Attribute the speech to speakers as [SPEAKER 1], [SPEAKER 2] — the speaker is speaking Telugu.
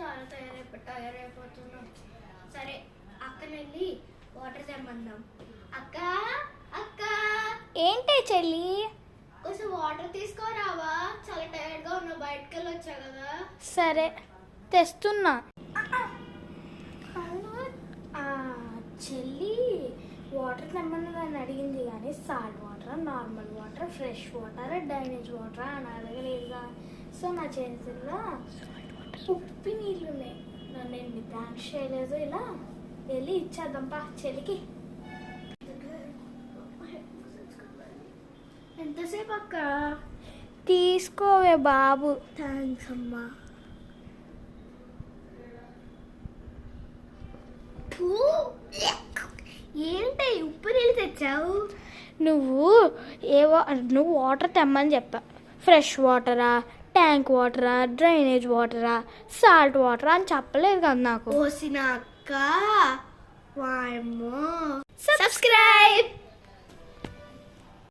[SPEAKER 1] చాలా తయారైపోతున్నాం. సరే అక్కనెళ్ళి వాటర్ తెమ్మందాం. అక్క అక్క
[SPEAKER 2] ఏంటి చెల్లి?
[SPEAKER 1] కొంచెం వాటర్ తీసుకోరావా? చాలా టైర్డ్గా ఉన్నా, బయటకు వెళ్ళి వచ్చా కదా.
[SPEAKER 2] సరే తెస్తున్నా. చెల్లి వాటర్ తెమ్మని అడిగింది కానీ salt water, normal water, fresh water, drainage water అని అడగలేదుగా. సో నా చేతుల్లో ఉప్పి నీళ్ళు ఉన్నాయి. నన్ను ఎన్ని ప్రాంక్స్ చేయలేదు. ఇలా వెళ్ళి ఇచ్చేద్దాం పా చెల్లికి.
[SPEAKER 1] ఎంతసేపు అక్క?
[SPEAKER 2] తీసుకోవే బాబు.
[SPEAKER 1] థ్యాంక్స్ అమ్మా. ఏంటి ఉప్పు నీళ్ళు తెచ్చావు?
[SPEAKER 2] నువ్వు వాటర్ తెమ్మని చెప్పా. ఫ్రెష్ వాటరా, ట్యాంక్ వాటరా, డ్రైనేజ్ వాటరా, సాల్ట్ వాటరా అని చెప్పలేదు కదా నాకు.
[SPEAKER 1] పోసిన అక్క. వామ్మో. సబ్స్క్రైబ్.